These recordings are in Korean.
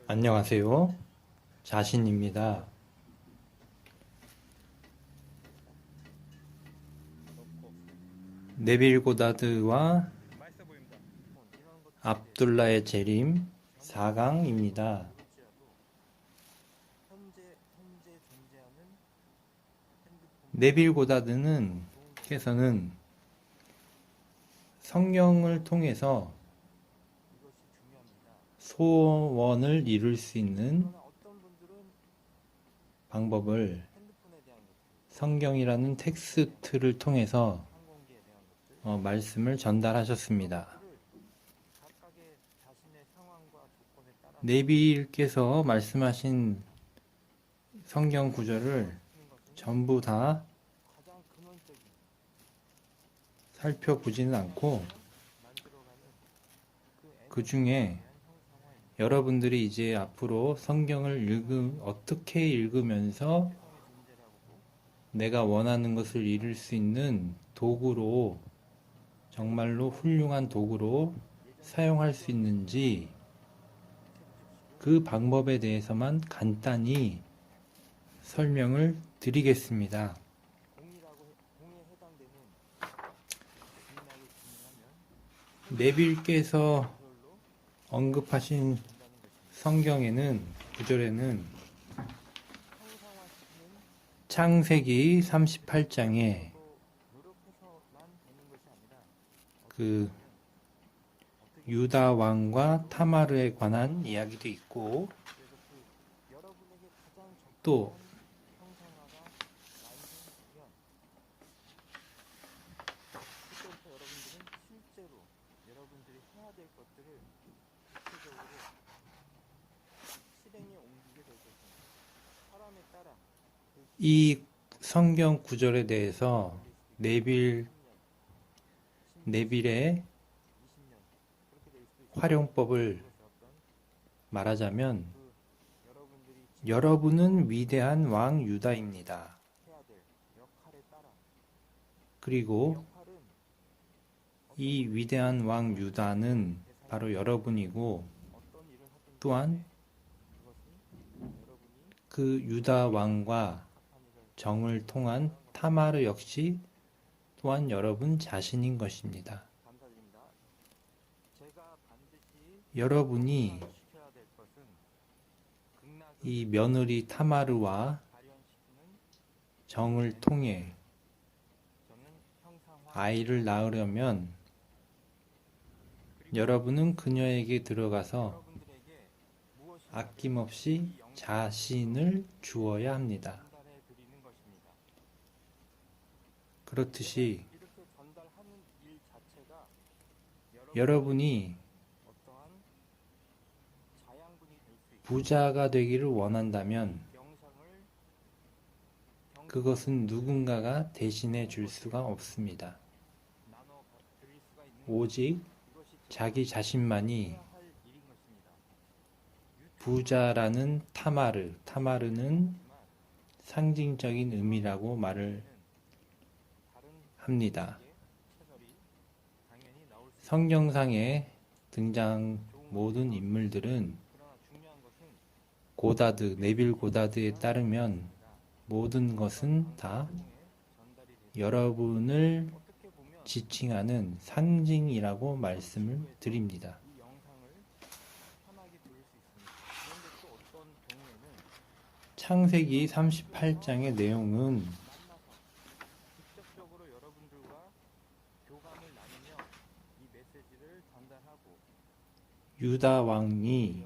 안녕하세요. 자신입니다. 네빌 고다드와 압둘라의 재림 4강입니다. 네빌 고다드는 께서는 성경을 통해서 소원을 이룰 수 있는 방법을 성경이라는 텍스트를 통해서 말씀을 전달하셨습니다. 네빌께서 말씀하신 성경 구절을 전부 다 살펴보지는 않고 그 중에 여러분들이 이제 앞으로 성경을 어떻게 읽으면서 내가 원하는 것을 이룰 수 있는 도구로, 정말로 훌륭한 도구로 사용할 수 있는지 그 방법에 대해서만 간단히 설명을 드리겠습니다. 네빌께서 언급하신 성경에는, 구절에는 창세기 38장에 그 유다 왕과 타마르에 관한 이야기도 있고, 또 이 성경 구절에 대해서 네빌의 활용법을 말하자면, 여러분은 위대한 왕 유다입니다. 그리고 이 위대한 왕 유다는 바로 여러분이고, 또한 그 유다 왕과 정을 통한 타마르 역시 또한 여러분 자신인 것입니다. 여러분이 이 며느리 타마르와 정을 통해 아이를 낳으려면 여러분은 그녀에게 들어가서 아낌없이 자신을 주어야 합니다. 그렇듯이 여러분이 부자가 되기를 원한다면 그것은 누군가가 대신해 줄 수가 없습니다. 오직 자기 자신만이 부자라는 타마르는 상징적인 의미라고 말을 합니다. 성경상에 등장 모든 인물들은 네빌 고다드에 따르면 모든 것은 다 여러분을 지칭하는 상징이라고 말씀을 드립니다. 창세기 38장의 내용은 유다 왕이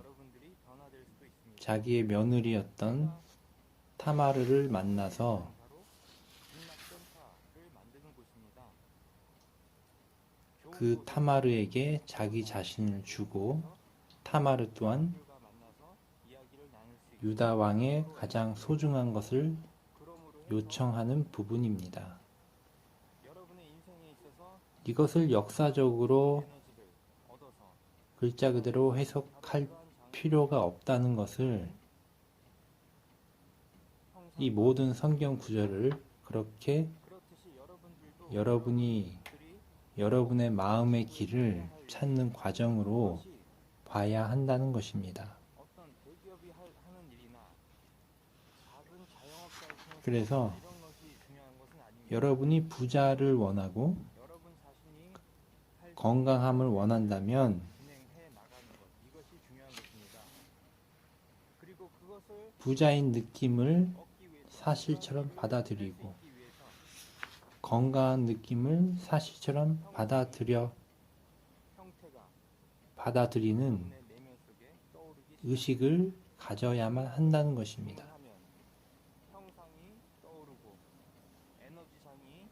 자기의 며느리였던 타마르를 만나서 그 타마르에게 자기 자신을 주고, 타마르 또한 유다 왕의 가장 소중한 것을 요청하는 부분입니다. 이것을 역사적으로 글자 그대로 해석할 필요가 없다는 것을, 이 모든 성경 구절을 그렇게 여러분이 여러분의 마음의 길을 찾는 과정으로 봐야 한다는 것입니다. 어떤 대기업이 하는 일이나 작은 자영업자의 그래서 이런 것이 중요한 것은 아닙니다. 여러분이 부자를 원하고 여러분 자신이 할 건강함을 원한다면 진행해 나가는 것, 이것이 중요한 것입니다. 그리고 그것을 부자인 느낌을 얻기 위해서 사실처럼 받아들이고 수 있기 위해서 건강한 느낌을 사실처럼 형태가 받아들이는 여러분의 내면 속에 떠오르기 의식을 가져야만 한다는 것입니다. 시작하면 형상이 떠오르고 에너지상이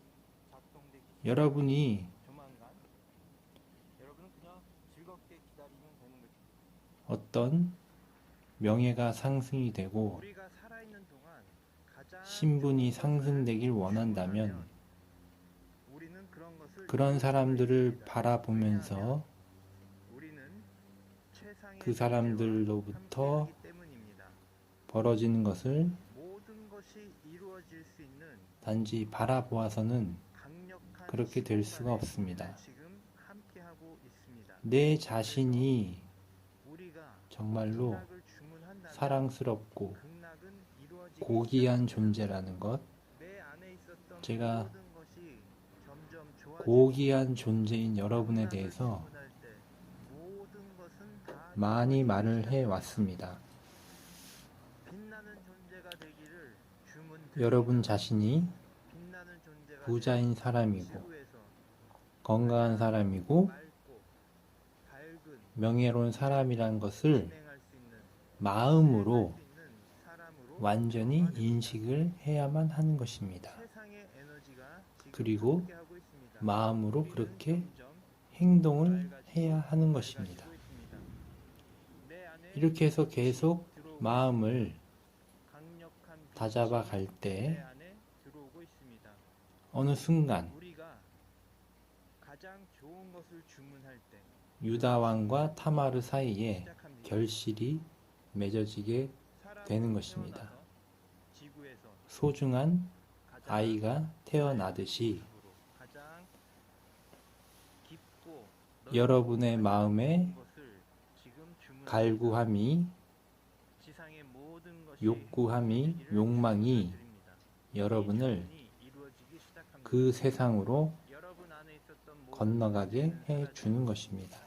작동되기 여러분이 조만간 여러분은 그냥 즐겁게 기다리면 되는 것입니다. 어떤 명예가 상승이 되고 우리가 살아있는 동안 가장 신분이 상승되길 원한다면 우리는 그런 것을 그런 사람들을 이루어야 바라보면서 우리는 최상의 그 사람들로부터 함께하기 때문입니다. 벌어지는 것을 모든 것이 이루어질 수 있는 단지 바라보아서는 강력한 그렇게 될 수가 시공간에 없습니다. 지금 함께하고 있습니다. 내 자신이 우리가 정말로 극락을 주문한다면 사랑스럽고 극락은 이루어지기 고귀한 존재라는 것, 내 안에 있었던 제가 모든 것이 점점 좋아지고 고귀한 존재인 여러분에 극락을 대해서 주문할 때 모든 것은 다 많이 이루어지기 말을 시작합니다. 해왔습니다. 빛나는 존재가 되기를 주문드립니다. 여러분 자신이 빛나는 존재가 부자인 되는 사람이고 지구에서 건강한 사람이고 맑고 밝은 명예로운 사람이란 것을 진행할 수 있는 마음으로 수 있는 사람으로 완전히 인식을 해야만 하는 것입니다. 세상의 에너지가 지금 그리고 함께하고 있습니다. 마음으로 우리는 그렇게 점점 행동을 해야 하는 것입니다. 밝아지고 있습니다. 내 안에 이렇게 해서 계속 들어오고 마음을 강력한 빛이 다잡아 갈 내 때 안에 들어오고 있습니다. 어느 순간 우리가 가장 좋은 것을 주문할 때 유다왕과 타마르 사이에 시작합니다. 결실이 맺어지게 사람으로 되는 것입니다. 태어나서 지구에서 소중한 가장 아이가 태어나듯이 모습으로 가장 깊고 여러분의 마음에 넓은 것을 지금 주문합니다. 갈구함이, 지상의 모든 것이 욕구함이, 이루어지기를 욕망이 축원드립니다. 여러분을 주문이 이루어지기 시작합니다. 그 세상으로 여러분 안에 있었던 모든 건너가게 것들은 해 사라지고 주는 것입니다.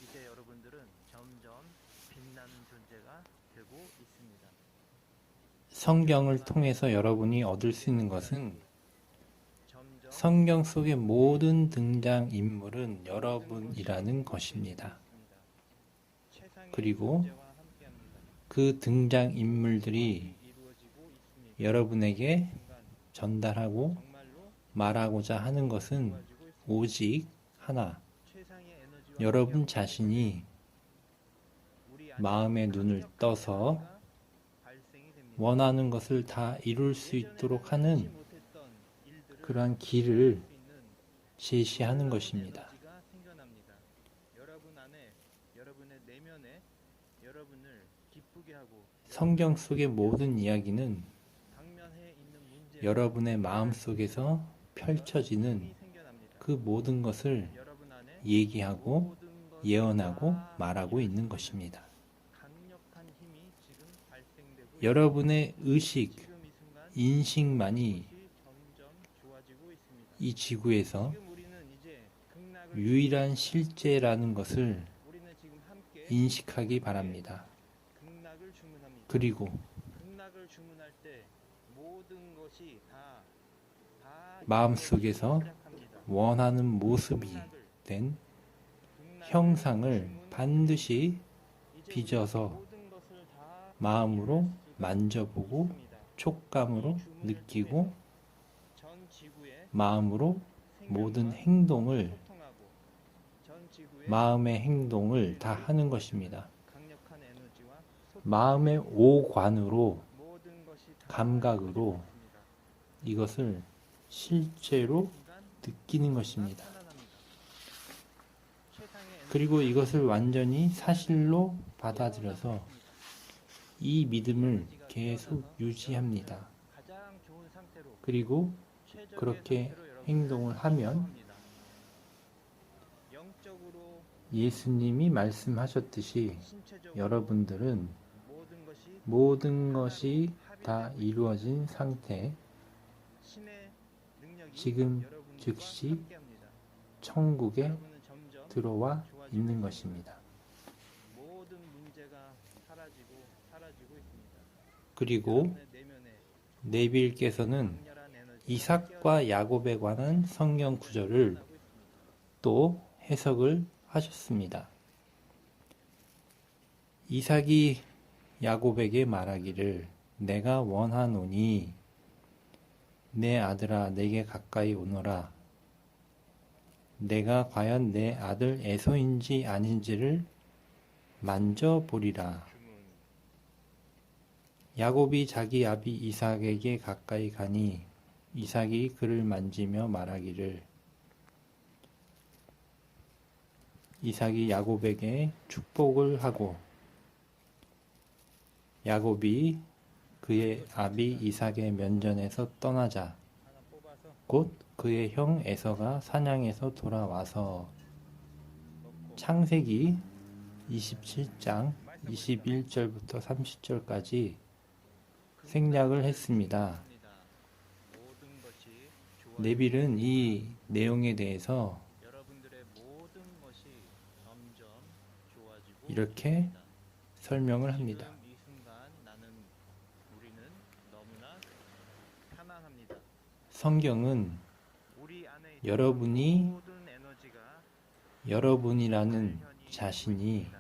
이제 여러분들은 점점 빛나는 존재가 되고 있습니다. 성경을 통해서 여러분이 얻을 수 있는 것은 점점 성경 속의 모든 등장 인물은 여러분이라는 것입니다. 최상의 그리고 존재와 함께합니다. 그 등장 인물들이 이루어지고 있습니다. 여러분에게 순간 전달하고 정말로 말하고자 하는 것은 이루어지고 있습니다. 오직 하나, 최상의 에너지와 여러분 함께하고 자신이 우리 안에 마음의 눈을 강력한 떠서 에너지가 발생이 됩니다. 원하는 것을 다 이룰 수 있도록 하는 예전에는 하지 못했던 일들을 그러한 할 길을 수 있는 제시하는 놀라운 것입니다. 에너지가 생겨납니다. 여러분 안에, 여러분의 내면에 여러분을 기쁘게 하고 성경 속의 모든 이야기는 당면해 있는 문제 여러분의 마음 속에서 펼쳐지는 힘이 생겨납니다. 그 모든 것을 여러분 안에 얘기하고 모든 것을 예언하고 다 말하고 있는 것입니다. 강력한 힘이 지금 발생되고 여러분의 의식, 지금 이 순간 인식만이 것이 점점 좋아지고 있습니다. 이 지구에서 지금 우리는 이제 극락을 유일한 실제라는 것을 우리는 지금 함께 인식하기 바랍니다. 극락을 주문합니다. 그리고 극락을 주문할 때 모든 것이 다 마음속에서 시작합니다. 원하는 모습이 극락을, 된 극락을 형상을 주문합니다. 반드시 이제 빚어서 우리는 모든 것을 다 마음으로 이룰 수가 만져보고 있습니다. 촉감으로 이 주문을 느끼고 통해서 전 지구에 마음으로 모든 생명과 행동을 소통하고 전 지구에 마음의 행동을 다 하는 것입니다. 강력한 에너지와 마음의 오관으로 모든 것이 다 감각으로 이루어집니다. 이것을 실제로 순간 느끼는 것입니다. 나타납니다. 최상의 에너지가 그리고 이것을 완전히 사실로 받아들여서 이 믿음을 계속 유지합니다. 가장 좋은 상태로 그리고 최적의 그렇게 상태로 여러분을 행동을 하면 인도합니다. 영적으로 예수님이 말씀하셨듯이 신체적으로 여러분들은 모든 것이 모든 것이 다 이루어진 상태, 신의 능력이 지금 여러분과 즉시 함께합니다. 천국에 여러분은 점점 들어와 좋아지고 있는 있습니다. 것입니다. 모든 문제가 사라지고 있습니다. 그리고 여러분의 내면에 네빌께서는 강렬한 에너지가 이삭과 야곱에 관한 성경 구절을 깨어나고 있습니다. 또 해석을 하셨습니다. 이삭이 야곱에게 말하기를 내가 원하노니 내 아들아 내게 가까이 오너라. 내가 과연 내 아들 에서인지 아닌지를 만져보리라. 주문 야곱이 자기 아비 이삭에게 가까이 가니 이삭이 그를 만지며 말하기를 이삭이 야곱에게 축복을 하고 야곱이 그의 아비 이삭의 면전에서 떠나자 하나 뽑아서 곧 그의 형 에서가 사냥에서 돌아와서 넣고 창세기 27장 21절부터 30절까지 생략을 했습니다. 모든 것이 좋아지고 네빌은 이 내용에 대해서 여러분들의 모든 것이 점점 좋아지고 이렇게 있습니다. 설명을 합니다. 지금 이 순간 우리는 너무나 편안합니다. 성경은 우리 안에 있는 여러분이 모든 에너지가 여러분이라는 완전히 자신이 있습니다.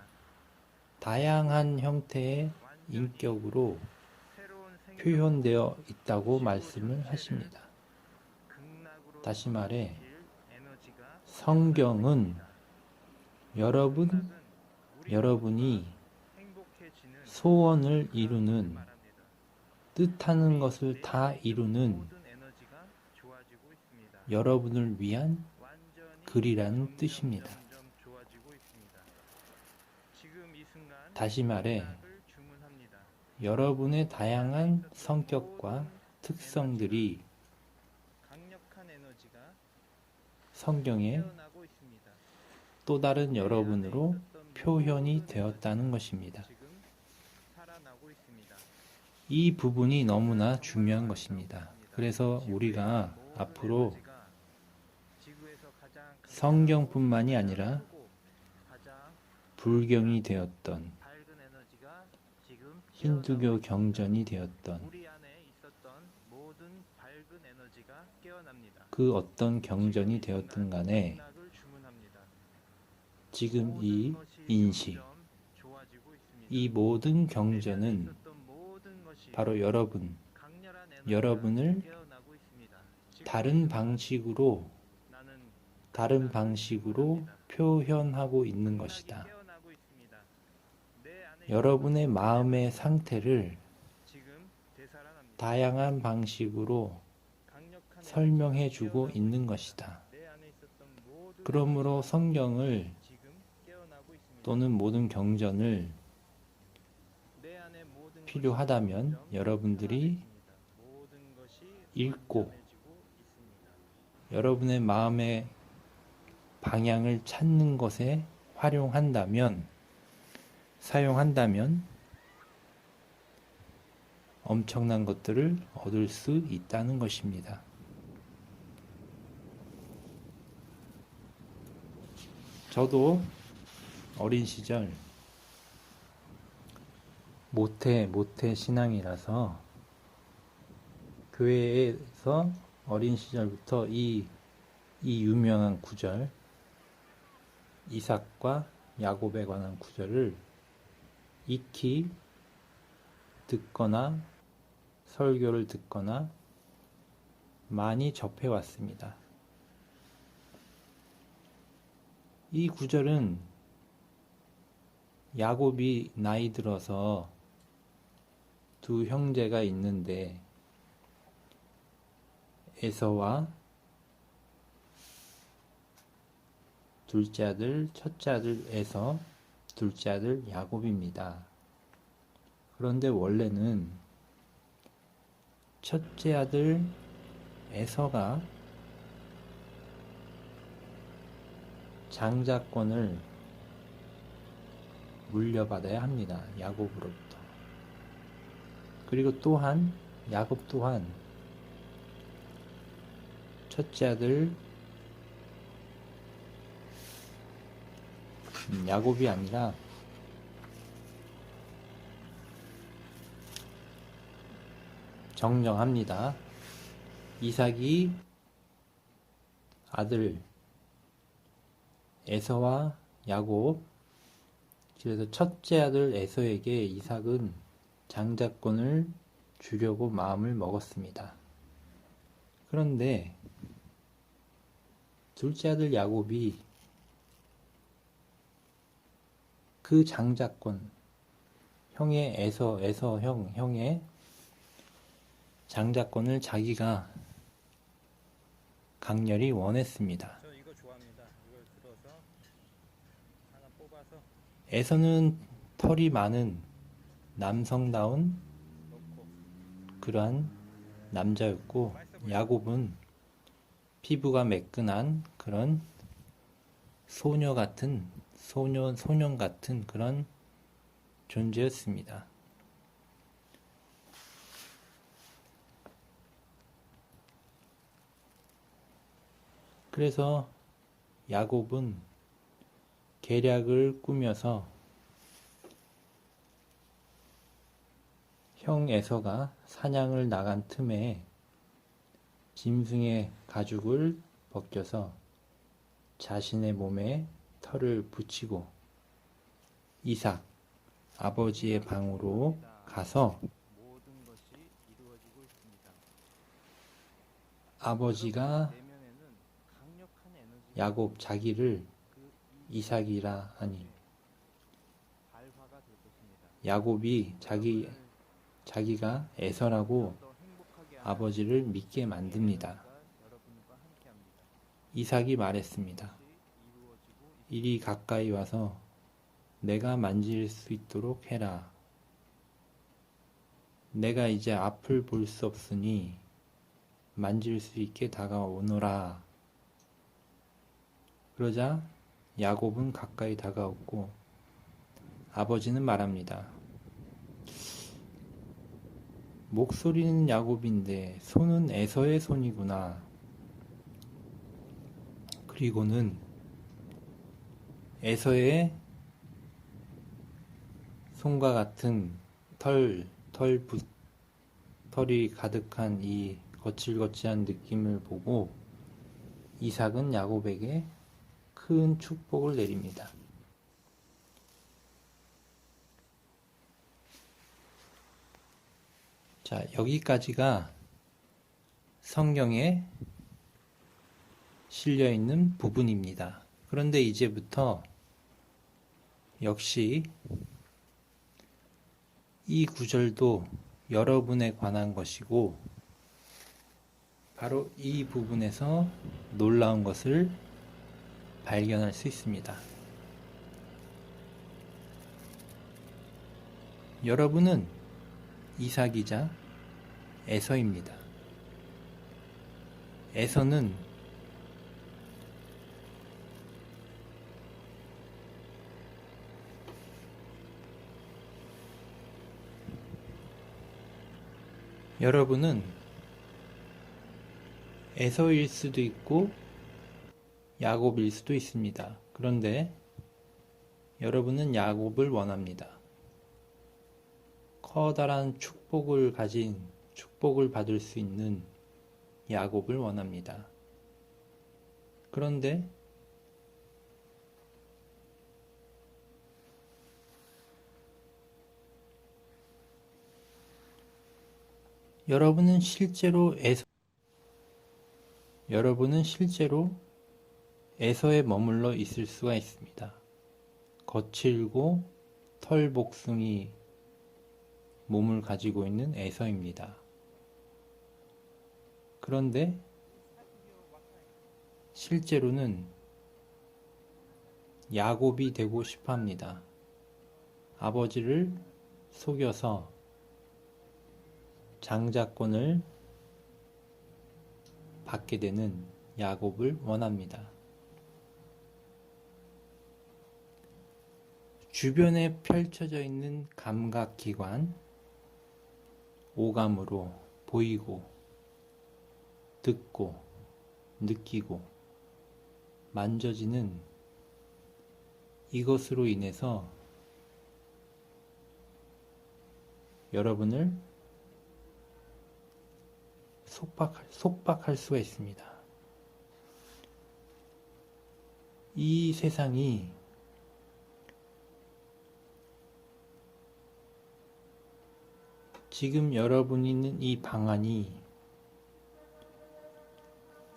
다양한 형태의 완전히 인격으로 새로운 생명으로 표현되어 있다고 지구 말씀을 전체를 하십니다. 극락으로 다시 말해 일 에너지가 성경은 여러분, 극락은 우리 여러분이 행복해지는 소원을 이루는 말합니다. 뜻하는 것을 다 이루는 모든 에너지가 좋아지고 있습니다. 여러분을 위한 완전히 글이라는 점점 뜻입니다. 좋아지고 있습니다. 지금 이 순간 다시 말해 극락을 주문합니다. 여러분의 다양한 성격과 특성들이 강력한 에너지가 성경에 깨어나고 있습니다. 또 다른 내 안에 여러분으로 있었던 표현이 모든 되었다는 에너지가 것입니다. 지금 살아나고 있습니다. 이 부분이 너무나 중요한 것입니다. 그래서 우리가 모든 앞으로 에너지가 지구에서 가장 성경뿐만이 아니라 크고 가장 불경이 되었던 밝은 에너지가 지금 힌두교 경전이 되었던 우리 안에 있었던 모든 밝은 에너지가 깨어납니다. 그 어떤 경전이 되었든 간에 극락을 주문합니다. 지금 이 모든 것이 인식, 점점 좋아지고 있습니다. 이 모든 내 안에 경전은 있었던 모든 것이 바로 강렬한 에너지가 여러분을 깨어나고 있습니다. 지금 다른 방식으로 나는 표현하고 있는 극락이 것이다. 깨어나고 있습니다. 내 안에 여러분의 있었던 마음의 상태를 지금 되살아납니다. 다양한 방식으로 강력한 설명해 에너지가 주고 깨어나고 있는 있습니다. 것이다. 내 안에 있었던 모든 그러므로 에너지가 성경을 지금 깨어나고 있습니다. 또는 모든 경전을 내 안에 모든 필요하다면 것이 여러분들이 점점 모든 것이 읽고 완전해지고 있습니다. 여러분의 마음의 방향을 찾는 것에 사용한다면 엄청난 것들을 얻을 수 있다는 것입니다. 저도 어린 시절 모태 신앙이라서 교회에서 어린 시절부터 이 유명한 구절, 이삭과 야곱에 관한 구절을 익히 듣거나 설교를 듣거나 많이 접해왔습니다. 이 구절은 야곱이 나이 들어서 두 형제가 있는데 에서와 둘째 아들, 첫째 아들 에서, 둘째 아들 야곱입니다. 그런데 원래는 첫째 아들 에서가 장자권을 물려받아야 합니다. 야곱으로부터. 그리고 또한 야곱 또한 첫째 아들 야곱이 아니라 정정합니다. 이삭이 아들 에서와 야곱, 그래서 첫째 아들 에서에게 이삭은 장자권을 주려고 마음을 먹었습니다. 그런데 둘째 아들 야곱이 그 장자권, 형의 형의 장자권을 자기가 강렬히 원했습니다. 저 이거 좋아합니다. 이걸 들어서 하나 뽑아서 에서는 털이 많은 남성다운 넣고 그러한 남자였고, 야곱은 피부가 매끈한 그런 소년 같은 그런 존재였습니다. 그래서 야곱은 계략을 꾸며서 형 에서가 사냥을 나간 틈에 짐승의 가죽을 벗겨서 자신의 몸에 털을 붙이고 이삭 아버지의 방으로 가서 모든 것이 이루어지고 있습니다. 아버지가 내면에는 강력한 에너지 야곱 자기를 그 이삭이라 하니 발화가 될 것입니다. 야곱이 자기가 에서라고 더 행복하게 하는 아버지를 믿게 만듭니다. 여러분과 함께합니다. 이삭이 말했습니다. 이루어지고 이리 가까이 와서 내가 만질 수 있도록 해라. 내가 이제 앞을 볼 수 없으니 만질 수 있게 다가오너라. 그러자 야곱은 가까이 다가왔고 아버지는 말합니다. 목소리는 야곱인데 손은 에서의 손이구나. 그리고는 에서의 손과 같은 털이 가득한 이 거칠거칠한 느낌을 보고 이삭은 야곱에게 큰 축복을 내립니다. 자, 여기까지가 성경에 실려 있는 부분입니다. 그런데 이제부터 역시 이 구절도 여러분에 관한 것이고 바로 이 부분에서 놀라운 것을 발견할 수 있습니다. 여러분은 이삭이자 에서입니다. 에서는 여러분은 에서일 수도 있고 야곱일 수도 있습니다. 그런데 여러분은 야곱을 원합니다. 커다란 축복을 받을 수 있는 야곱을 원합니다. 그런데 여러분은 실제로 에서에 머물러 있을 수가 있습니다. 거칠고 털복숭이 몸을 가지고 있는 에서입니다. 그런데 실제로는 야곱이 되고 싶어 합니다. 아버지를 속여서 장자권을 받게 되는 야곱을 원합니다. 주변에 펼쳐져 있는 감각기관, 오감으로 보이고, 듣고, 느끼고, 만져지는 이것으로 인해서 여러분을 속박할 수가 있습니다. 이 세상이 지금 여러분이 있는 이 방안이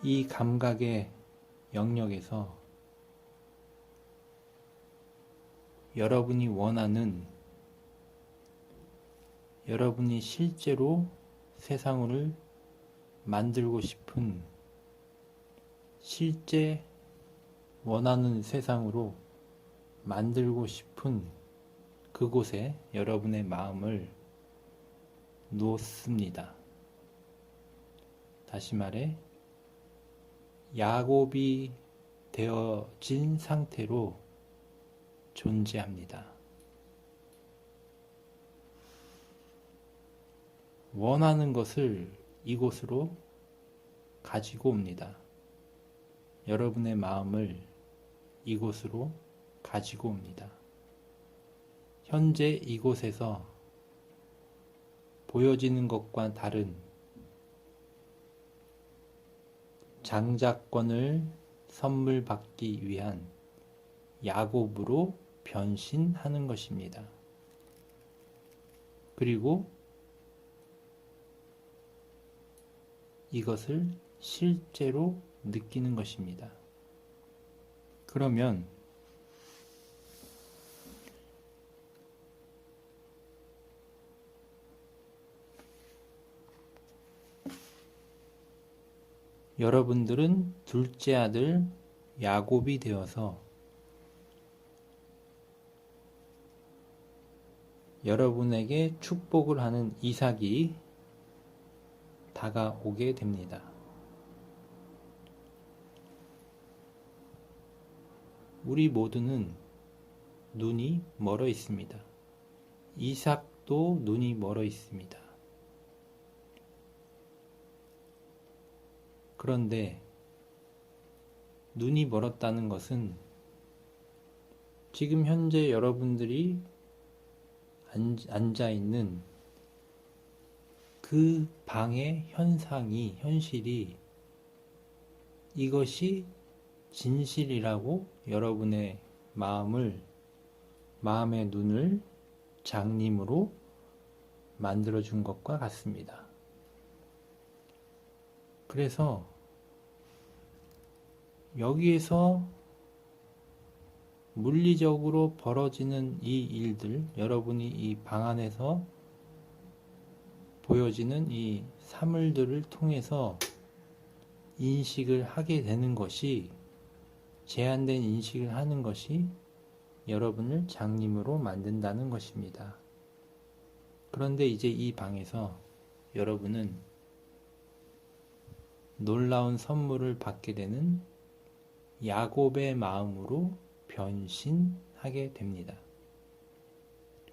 이 감각의 영역에서 여러분이 원하는, 여러분이 실제로 세상을 만들고 싶은, 실제 원하는 세상으로 만들고 싶은 그곳에 여러분의 마음을 놓습니다. 다시 말해, 야곱이 되어진 상태로 존재합니다. 원하는 것을 이곳으로 가지고 옵니다. 여러분의 마음을 이곳으로 가지고 옵니다. 현재 이곳에서 보여지는 것과 다른 장자권을 선물 받기 위한 야곱으로 변신하는 것입니다. 그리고 이것을 실제로 느끼는 것입니다. 그러면 여러분들은 둘째 아들 야곱이 되어서 여러분에게 축복을 하는 이삭이 다가오게 됩니다. 우리 모두는 눈이 멀어 있습니다. 이삭도 눈이 멀어 있습니다. 그런데 눈이 멀었다는 것은 지금 현재 여러분들이 앉아 있는 그 방의 현실이 이것이 진실이라고 여러분의 마음의 눈을 장님으로 만들어준 것과 같습니다. 그래서 여기에서 물리적으로 벌어지는 이 일들, 여러분이 이 방 안에서 보여지는 이 사물들을 통해서 인식을 하게 되는 것이, 제한된 인식을 하는 것이 여러분을 장님으로 만든다는 것입니다. 그런데 이제 이 방에서 여러분은 놀라운 선물을 받게 되는 야곱의 마음으로 변신하게 됩니다.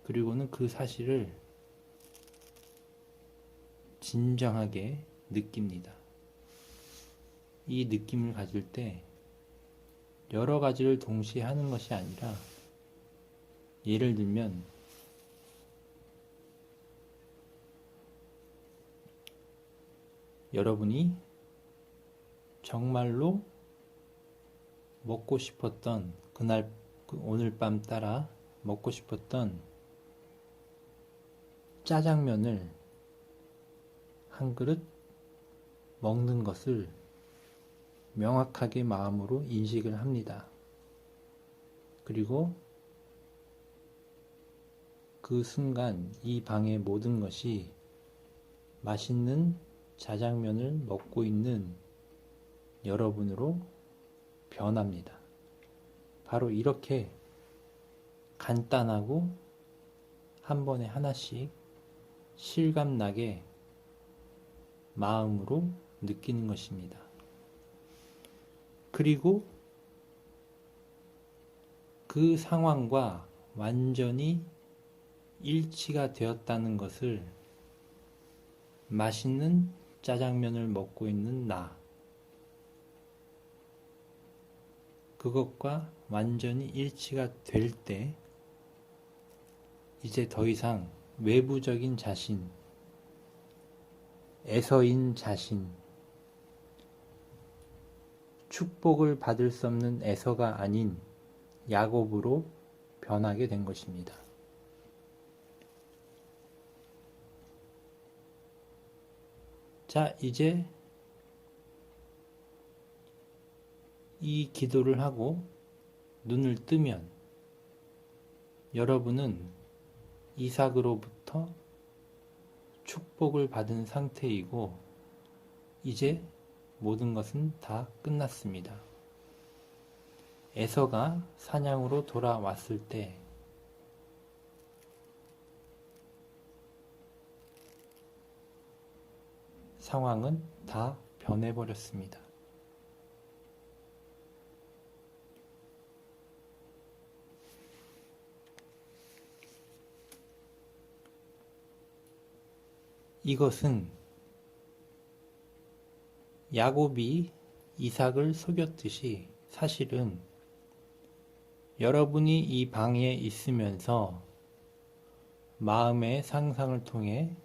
그리고는 그 사실을 진정하게 느낍니다. 이 느낌을 가질 때 여러 가지를 동시에 하는 것이 아니라, 예를 들면 여러분이 정말로 먹고 싶었던 오늘 밤 따라 먹고 싶었던 짜장면을 한 그릇 먹는 것을 명확하게 마음으로 인식을 합니다. 그리고 그 순간 이 방의 모든 것이 맛있는 짜장면을 먹고 있는 여러분으로 변합니다. 바로 이렇게 간단하고 한 번에 하나씩 실감나게 마음으로 느끼는 것입니다. 그리고 그 상황과 완전히 일치가 되었다는 것을 맛있는 짜장면을 먹고 있는 나, 그것과 완전히 일치가 될 때 이제 더 이상 외부적인 자신, 에서인 자신, 축복을 받을 수 없는 에서가 아닌 야곱으로 변하게 된 것입니다. 자, 이제 이 기도를 하고 눈을 뜨면 여러분은 이삭으로부터 축복을 받은 상태이고 이제 모든 것은 다 끝났습니다. 에서가 사냥으로 돌아왔을 때 상황은 다 변해버렸습니다. 이것은 야곱이 이삭을 속였듯이 사실은 여러분이 이 방에 있으면서 마음의 상상을 통해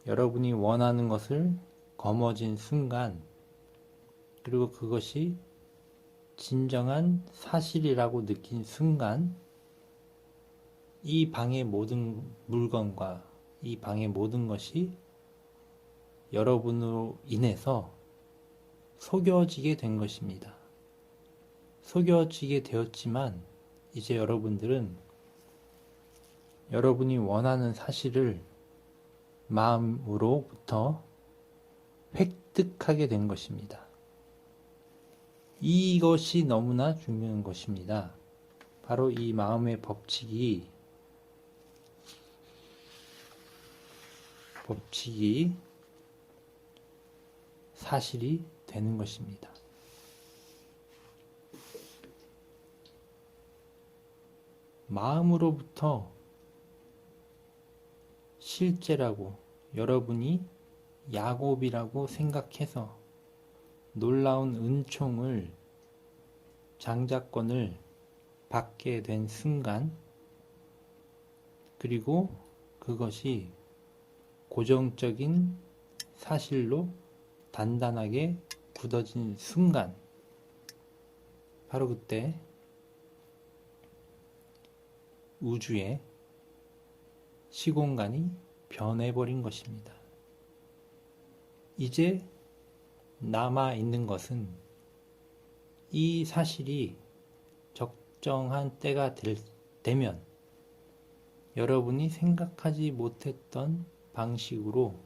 여러분이 원하는 것을 거머쥔 순간, 그리고 그것이 진정한 사실이라고 느낀 순간, 이 방의 모든 물건과 이 방의 모든 것이 여러분으로 인해서 속여지게 된 것입니다. 속여지게 되었지만 이제 여러분들은 여러분이 원하는 사실을 마음으로부터 획득하게 된 것입니다. 이것이 너무나 중요한 것입니다. 바로 이 마음의 법칙이 사실이 되는 것입니다. 마음으로부터 실제라고 여러분이 야곱이라고 생각해서 놀라운 은총을, 장자권을 받게 된 순간, 그리고 그것이 고정적인 사실로 단단하게 굳어진 순간, 바로 그때 우주의 시공간이 변해버린 것입니다. 이제 남아있는 것은 이 사실이 적정한 때가 되면 여러분이 생각하지 못했던 방식으로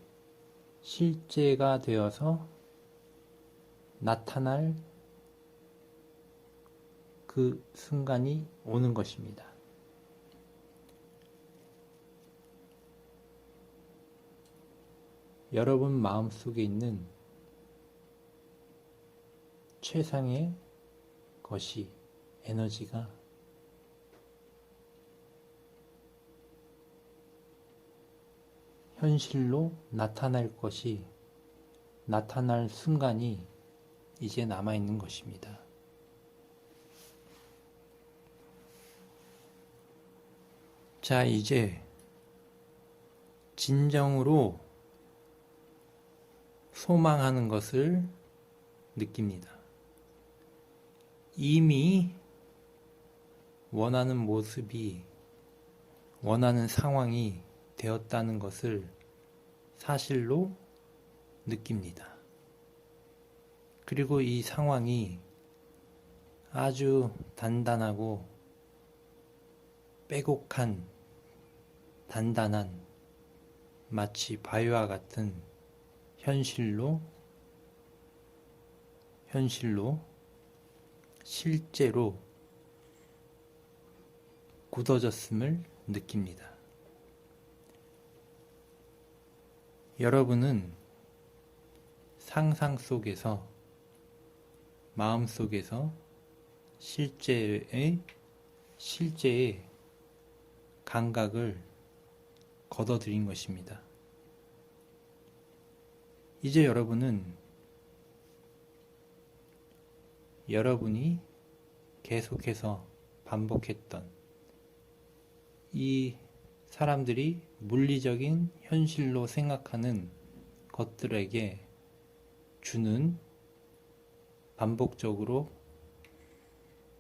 실제가 되어서 나타날 그 순간이 오는 것입니다. 여러분 마음속에 있는 최상의 것이, 에너지가 현실로 나타날 것이, 나타날 순간이 이제 남아있는 것입니다. 자, 이제 진정으로 소망하는 것을 느낍니다. 이미 원하는 모습이, 원하는 상황이 되었다는 것을 사실로 느낍니다. 그리고 이 상황이 아주 단단하고 빼곡한, 단단한, 마치 바위와 같은 현실로 실제로 굳어졌음을 느낍니다. 여러분은 상상 속에서, 마음 속에서 실제의 실제의 감각을 걷어들인 것입니다. 이제 여러분이 계속해서 반복했던 이 사람들이 물리적인 현실로 생각하는 것들에게 주는, 반복적으로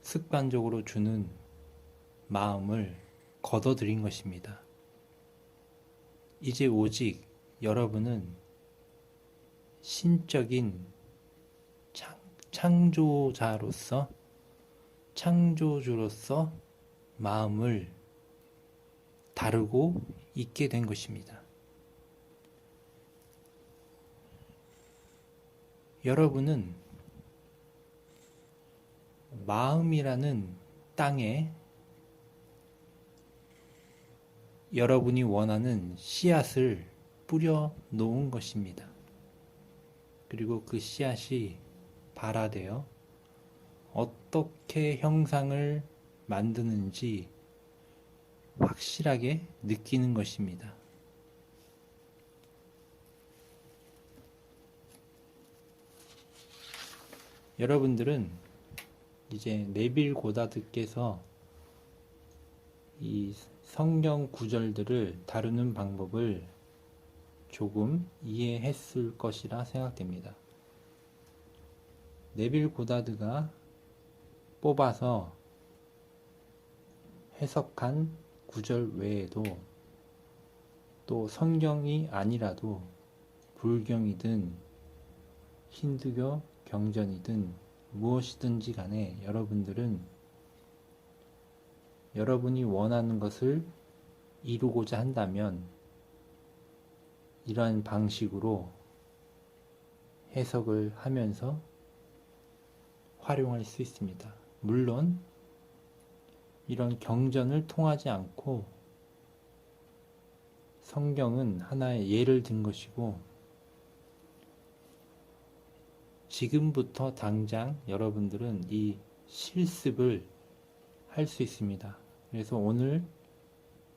습관적으로 주는 마음을 걷어들인 것입니다. 이제 오직 여러분은 신적인 창조주로서 마음을 다루고 있게 된 것입니다. 여러분은 마음이라는 땅에 여러분이 원하는 씨앗을 뿌려 놓은 것입니다. 그리고 그 씨앗이 발화되어 어떻게 형상을 만드는지 확실하게 느끼는 것입니다. 여러분들은 이제 네빌 고다드께서 이 성경 구절들을 다루는 방법을 조금 이해했을 것이라 생각됩니다. 네빌 고다드가 뽑아서 해석한 구절 외에도 또 성경이 아니라도 불경이든 힌두교 경전이든 무엇이든지 간에 여러분들은 여러분이 원하는 것을 이루고자 한다면 이러한 방식으로 해석을 하면서 활용할 수 있습니다. 물론 이런 경전을 통하지 않고 성경은 하나의 예를 든 것이고 지금부터 당장 여러분들은 이 실습을 할 수 있습니다. 그래서 오늘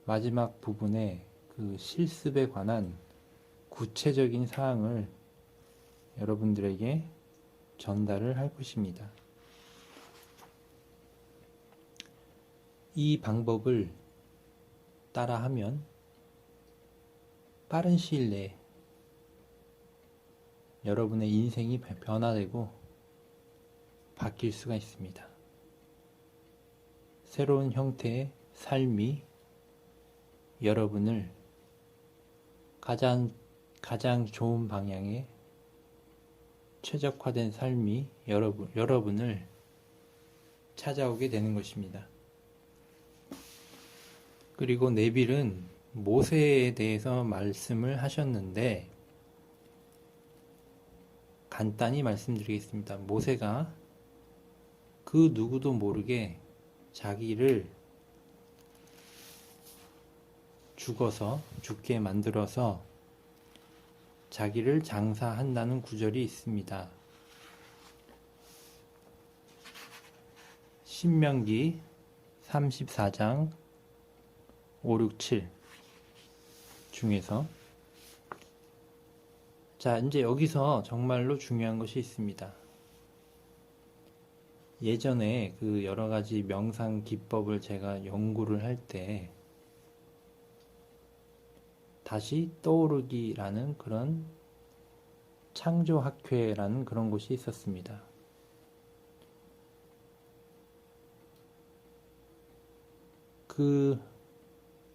마지막 부분에 그 실습에 관한 구체적인 사항을 여러분들에게 전달을 할 것입니다. 이 방법을 따라하면 빠른 시일 내에 여러분의 인생이 변화되고 바뀔 수가 있습니다. 새로운 형태의 삶이 여러분을 가장 좋은 방향에 최적화된 삶이 여러분을 찾아오게 되는 것입니다. 그리고 네빌은 모세에 대해서 말씀을 하셨는데 간단히 말씀드리겠습니다. 모세가 그 누구도 모르게 자기를 죽게 만들어서 자기를 장사한다는 구절이 있습니다. 신명기 34장 5, 6, 7 중에서 자, 이제 여기서 정말로 중요한 것이 있습니다. 예전에 그 여러 가지 명상 기법을 제가 연구를 할 때 다시 떠오르기라는 그런 창조학회라는 그런 곳이 있었습니다. 그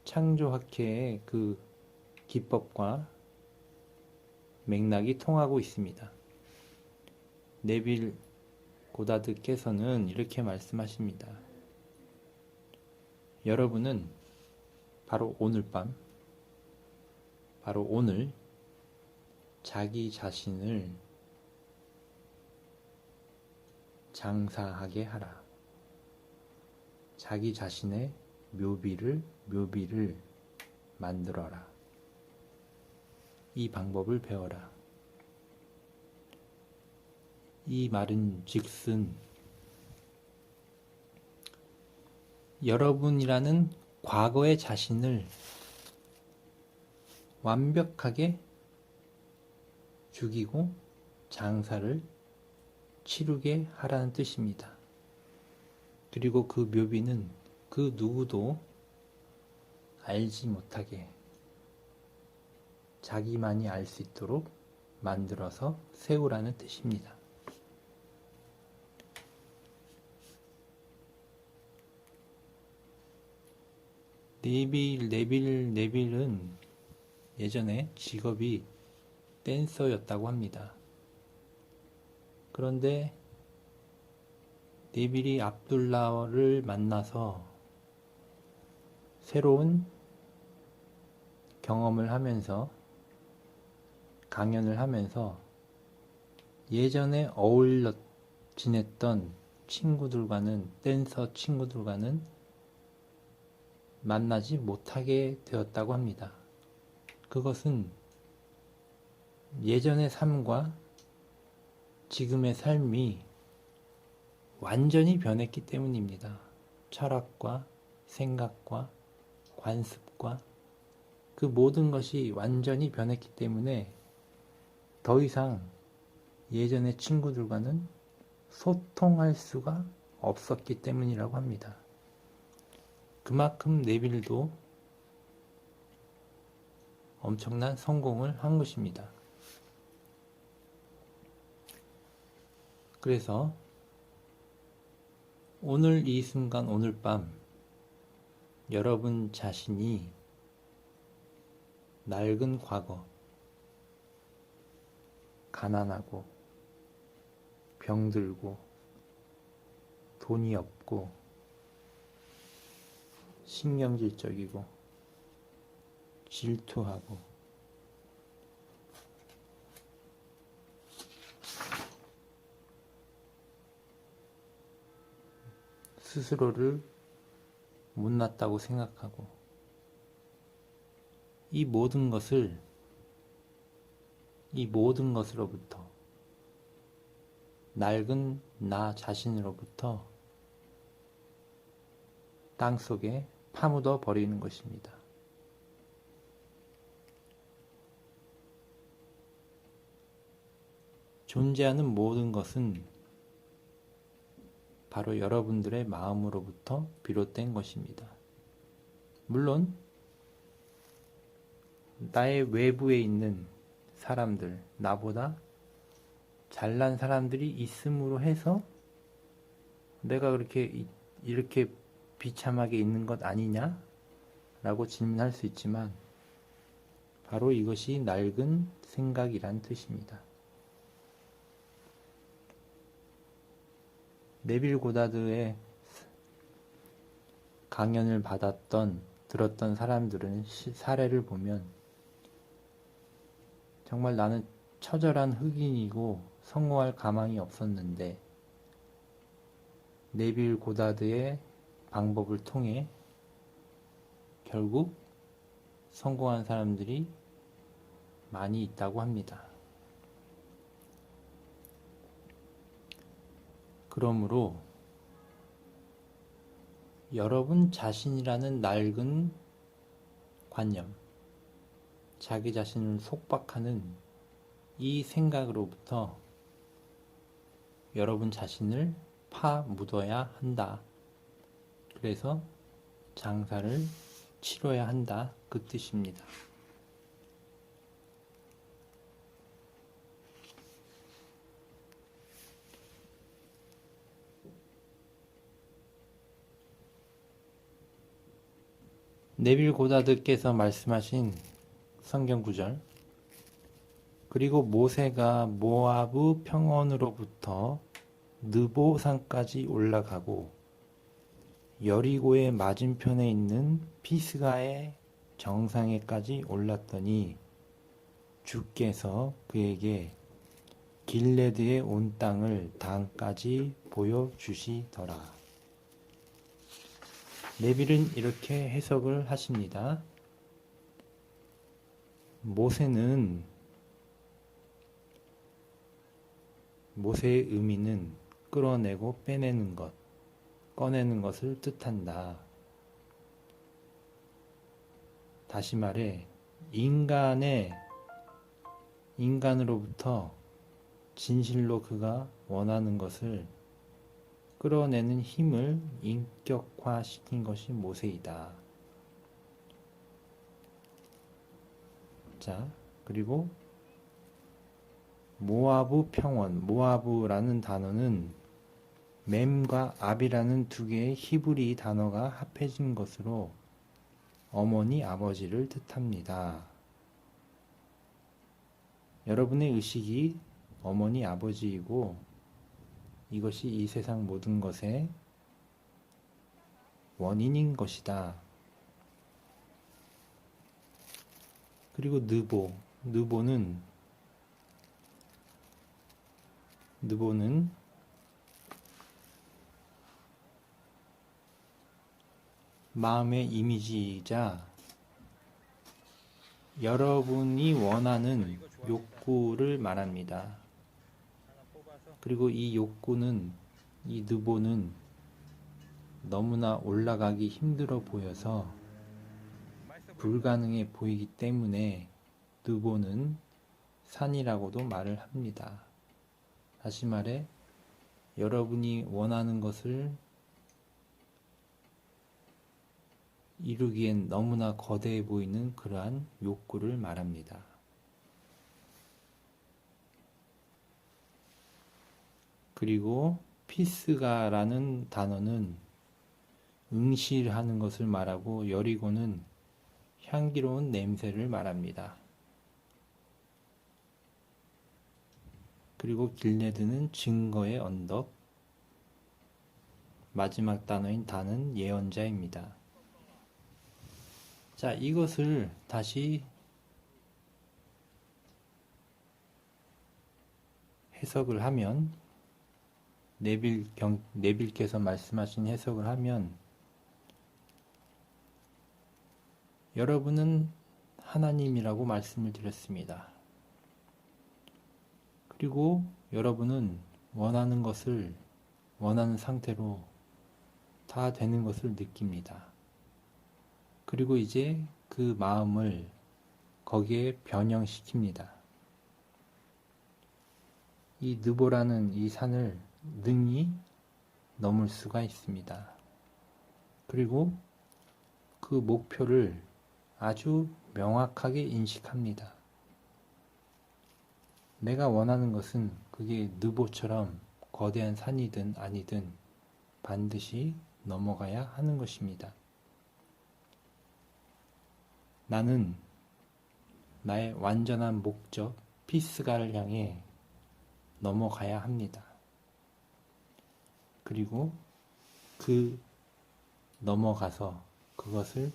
창조학회의 그 기법과 맥락이 통하고 있습니다. 네빌 고다드께서는 이렇게 말씀하십니다. 여러분은 바로 오늘 밤, 바로 오늘 자기 자신을 장사하게 하라. 자기 자신의 묘비를 만들어라. 이 방법을 배워라. 이 말은 즉슨 여러분이라는 과거의 자신을 완벽하게 죽이고 장사를 치르게 하라는 뜻입니다. 그리고 그 묘비는 그 누구도 알지 못하게 자기만이 알 수 있도록 만들어서 세우라는 뜻입니다. 네빌은 예전에 직업이 댄서였다고 합니다. 그런데 네빌이 압둘라를 만나서 새로운 경험을 하면서 강연을 하면서 예전에 어울려 지냈던 친구들과는 댄서 친구들과는 만나지 못하게 되었다고 합니다. 그것은 예전의 삶과 지금의 삶이 완전히 변했기 때문입니다. 철학과 생각과 관습과 그 모든 것이 완전히 변했기 때문에 더 이상 예전의 친구들과는 소통할 수가 없었기 때문이라고 합니다. 그만큼 네빌도 엄청난 성공을 한 것입니다. 그래서 오늘 이 순간 오늘 밤 여러분 자신이 낡은 과거, 가난하고 병들고 돈이 없고 신경질적이고 질투하고 스스로를 못났다고 생각하고 이 모든 것으로부터 낡은 나 자신으로부터 땅속에 파묻어 버리는 것입니다. 존재하는 모든 것은 바로 여러분들의 마음으로부터 비롯된 것입니다. 물론 나의 외부에 있는 사람들, 나보다 잘난 사람들이 있음으로 해서 내가 이렇게 비참하게 있는 것 아니냐? 라고 질문할 수 있지만 바로 이것이 낡은 생각이란 뜻입니다. 네빌 고다드의 강연을 들었던 사람들은 사례를 보면 정말 나는 처절한 흑인이고 성공할 가망이 없었는데 네빌 고다드의 방법을 통해 결국 성공한 사람들이 많이 있다고 합니다. 그러므로 여러분 자신이라는 낡은 관념, 자기 자신을 속박하는 이 생각으로부터 여러분 자신을 파묻어야 한다. 그래서 장사를 치러야 한다. 그 뜻입니다. 네빌 고다드께서 말씀하신 성경 구절, 그리고 모세가 모아브 평원으로부터 느보산까지 올라가고 여리고의 맞은편에 있는 피스가의 정상에까지 올랐더니 주께서 그에게 길레드의 온 땅을 단까지 보여주시더라. 네빌은 이렇게 해석을 하십니다. 모세의 의미는 끌어내고 빼내는 것, 꺼내는 것을 뜻한다. 다시 말해 인간으로부터 진실로 그가 원하는 것을 끌어내는 힘을 인격화시킨 것이 모세이다. 자, 그리고 모아브 평원, 모아브라는 단어는 mem과 압이라는 두 개의 히브리 단어가 합해진 것으로 어머니, 아버지를 뜻합니다. 여러분의 의식이 어머니, 아버지이고 이것이 이 세상 모든 것의 원인인 것이다. 그리고 느보는 마음의 이미지이자 여러분이 원하는 욕구를 말합니다. 하나 뽑아서 그리고 이 느보는 너무나 올라가기 힘들어 보여서 맛있어 보인다. 불가능해 보이기 때문에 느보는 산이라고도 말을 합니다. 다시 말해, 여러분이 원하는 것을 이루기엔 너무나 거대해 보이는 그러한 욕구를 말합니다. 그리고 피스가라는 단어는 응시하는 것을 말하고 여리고는 향기로운 냄새를 말합니다. 그리고 길레드는 증거의 언덕, 마지막 단어인 단은 예언자입니다. 자, 이것을 다시 해석을 하면 네빌께서 말씀하신 해석을 하면 여러분은 하나님이라고 말씀을 드렸습니다. 그리고 여러분은 원하는 것을 원하는 상태로 다 되는 것을 느낍니다. 그리고 이제 그 마음을 거기에 변형시킵니다. 이 느보라는 이 산을 능히 넘을 수가 있습니다. 그리고 그 목표를 아주 명확하게 인식합니다. 내가 원하는 것은 그게 느보처럼 거대한 산이든 아니든 반드시 넘어가야 하는 것입니다. 나는 나의 완전한 목적, 피스가를 향해 넘어가야 합니다. 그리고 그 넘어가서 그것을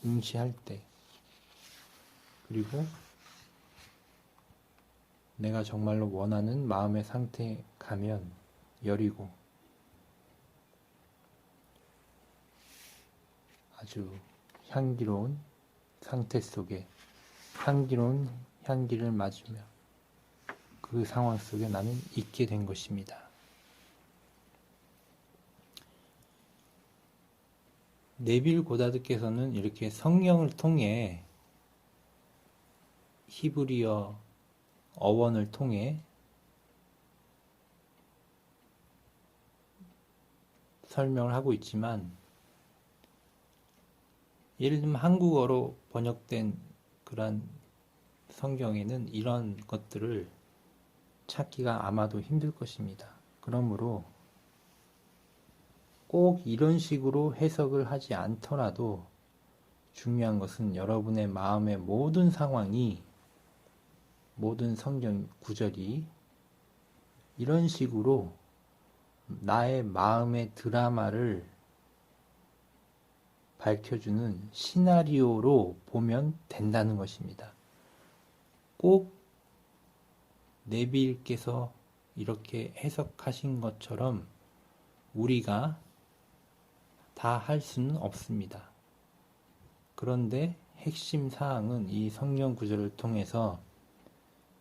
응시할 때, 그리고 내가 정말로 원하는 마음의 상태에 가면 여리고 아주 향기로운 상태 속에 향기로운 향기를 맞으며 그 상황 속에 나는 있게 된 것입니다. 네빌 고다드께서는 이렇게 성경을 통해 히브리어 어원을 통해 설명을 하고 있지만 예를 들면 한국어로 번역된 그런 성경에는 이런 것들을 찾기가 아마도 힘들 것입니다. 그러므로 꼭 이런 식으로 해석을 하지 않더라도 중요한 것은 여러분의 마음의 모든 상황이, 모든 성경 구절이 이런 식으로 나의 마음의 드라마를 밝혀주는 시나리오로 보면 된다는 것입니다. 꼭 네빌께서 이렇게 해석하신 것처럼 우리가 다 할 수는 없습니다. 그런데 핵심 사항은 이 성경 구절을 통해서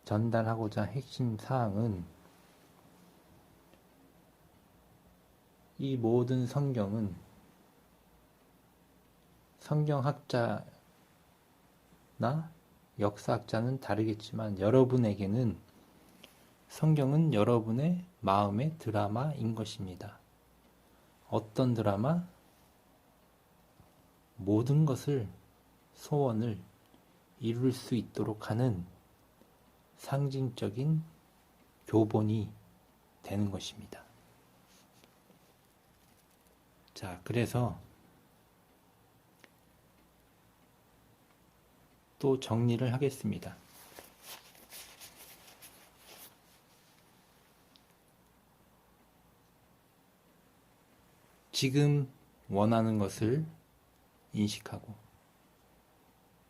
전달하고자 핵심 사항은 이 모든 성경은 성경학자들이 역사학자는 다르겠지만 여러분에게는 성경은 여러분의 마음의 드라마인 것입니다. 어떤 드라마? 모든 것을 소원을 이룰 수 있도록 하는 상징적인 교본이 되는 것입니다. 자, 그래서 또 정리를 하겠습니다. 지금 원하는 것을 인식하고,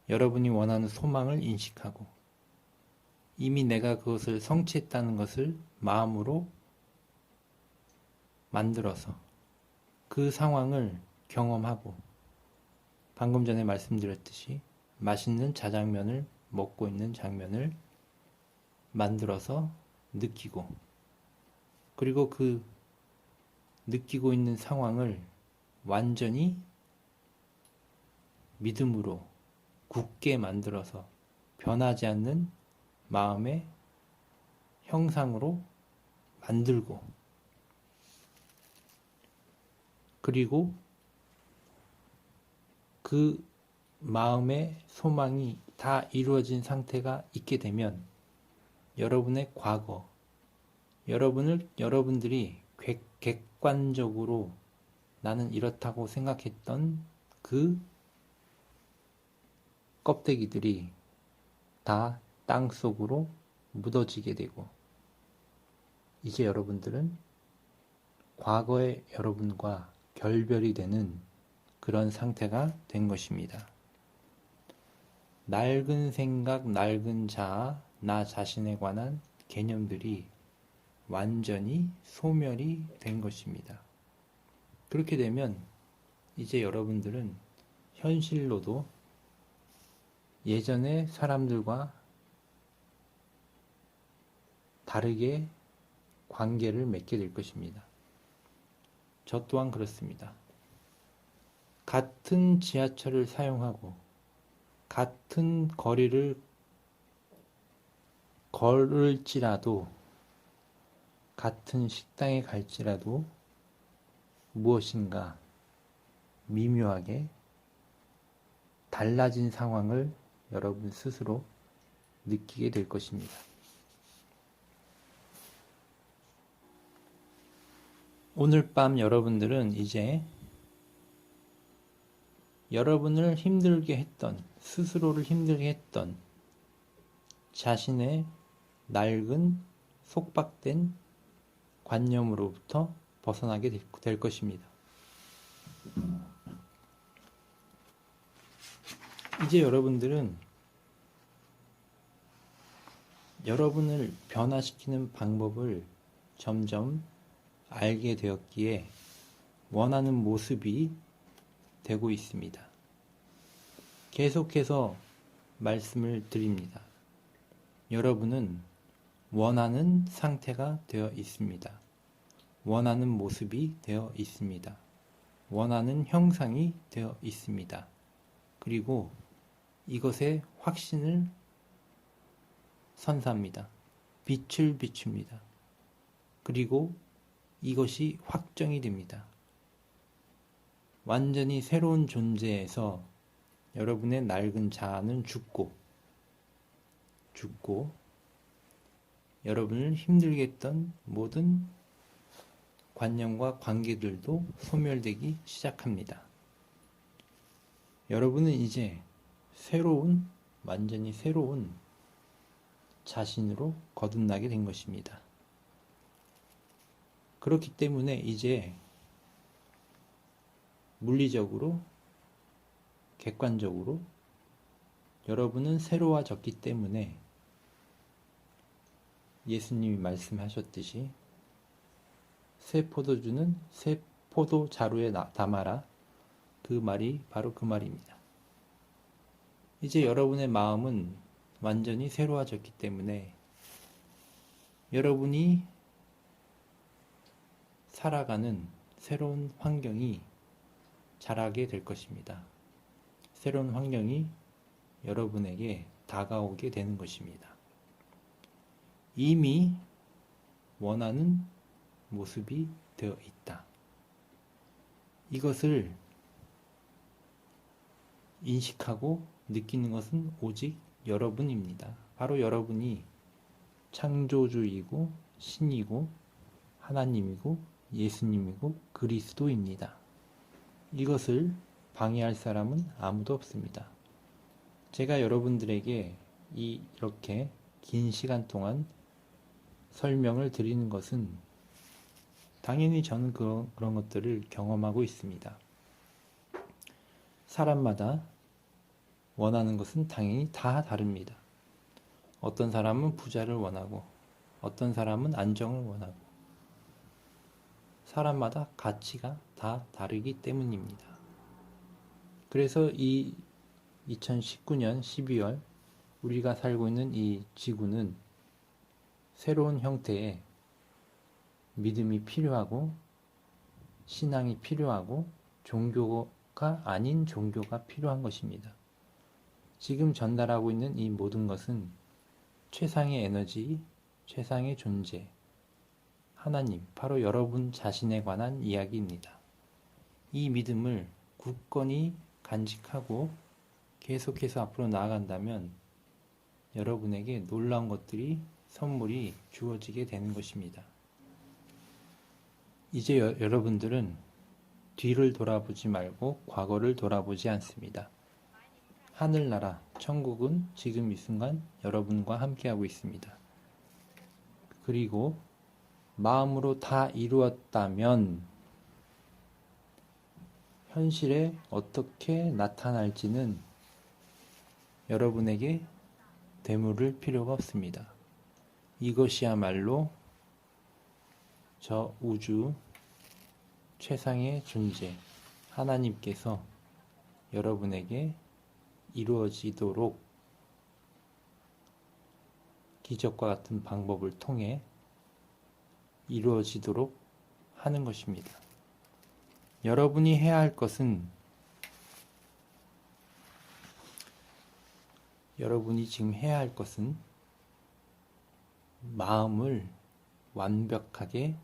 여러분이 원하는 소망을 인식하고, 이미 내가 그것을 성취했다는 것을 마음으로 만들어서 그 상황을 경험하고, 방금 전에 말씀드렸듯이 맛있는 자장면을 먹고 있는 장면을 만들어서 느끼고, 그리고 그 느끼고 있는 상황을 완전히 믿음으로 굳게 만들어서 변하지 않는 마음의 형상으로 만들고, 그리고 그 마음의 소망이 다 이루어진 상태가 있게 되면 여러분의 과거, 여러분들이 객관적으로 나는 이렇다고 생각했던 그 껍데기들이 다 땅속으로 묻어지게 되고, 이제 여러분들은 과거의 여러분과 결별이 되는 그런 상태가 된 것입니다. 낡은 생각, 낡은 자아, 나 자신에 관한 개념들이 완전히 소멸이 된 것입니다. 그렇게 되면 이제 여러분들은 현실로도 예전의 사람들과 다르게 관계를 맺게 될 것입니다. 저 또한 그렇습니다. 같은 지하철을 사용하고 같은 거리를 걸을지라도, 같은 식당에 갈지라도 무엇인가 미묘하게 달라진 상황을 여러분 스스로 느끼게 될 것입니다. 오늘 밤 여러분들은 이제 여러분을 힘들게 했던, 스스로를 힘들게 했던 자신의 낡은 속박된 관념으로부터 벗어나게 될 것입니다. 이제 여러분들은 여러분을 변화시키는 방법을 점점 알게 되었기에 원하는 모습이 되고 있습니다. 계속해서 말씀을 드립니다. 여러분은 원하는 상태가 되어 있습니다. 원하는 모습이 되어 있습니다. 원하는 형상이 되어 있습니다. 그리고 이것에 확신을 선사합니다. 빛을 비춥니다. 그리고 이것이 확정이 됩니다. 완전히 새로운 존재에서 여러분의 낡은 자아는 죽고 여러분을 힘들게 했던 모든 관념과 관계들도 소멸되기 시작합니다. 여러분은 이제 완전히 새로운 자신으로 거듭나게 된 것입니다. 그렇기 때문에 이제 물리적으로, 객관적으로 여러분은 새로워졌기 때문에 예수님이 말씀하셨듯이 새 포도주는 새 포도 자루에 담아라. 그 말이 바로 그 말입니다. 이제 여러분의 마음은 완전히 새로워졌기 때문에 여러분이 살아가는 새로운 환경이 자라게 될 것입니다. 새로운 환경이 여러분에게 다가오게 되는 것입니다. 이미 원하는 모습이 되어 있다. 이것을 인식하고 느끼는 것은 오직 여러분입니다. 바로 여러분이 창조주이고 신이고 하나님이고 예수님이고 그리스도입니다. 이것을 방해할 사람은 아무도 없습니다. 제가 여러분들에게 이렇게 긴 시간 동안 설명을 드리는 것은 당연히 저는 그런 것들을 경험하고 있습니다. 사람마다 원하는 것은 당연히 다 다릅니다. 어떤 사람은 부자를 원하고 어떤 사람은 안정을 원하고 사람마다 가치가 다 다르기 때문입니다. 그래서 이 2019년 12월 우리가 살고 있는 이 지구는 새로운 형태의 믿음이 필요하고 신앙이 필요하고 종교가 아닌 종교가 필요한 것입니다. 지금 전달하고 있는 이 모든 것은 최상의 에너지, 최상의 존재, 하나님, 바로 여러분 자신에 관한 이야기입니다. 이 믿음을 굳건히 간직하고 계속해서 앞으로 나아간다면 여러분에게 놀라운 것들이 선물이 주어지게 되는 것입니다. 이제 여러분들은 뒤를 돌아보지 말고 과거를 돌아보지 않습니다. 하늘나라, 천국은 지금 이 순간 여러분과 함께하고 있습니다. 그리고 마음으로 다 이루었다면 현실에 어떻게 나타날지는 여러분에게 되물을 필요가 없습니다. 이것이야말로 저 우주 최상의 존재 하나님께서 여러분에게 이루어지도록 기적과 같은 방법을 통해 이루어지도록 하는 것입니다. 여러분이 해야 할 것은 여러분이 지금 해야 할 것은 마음을 완벽하게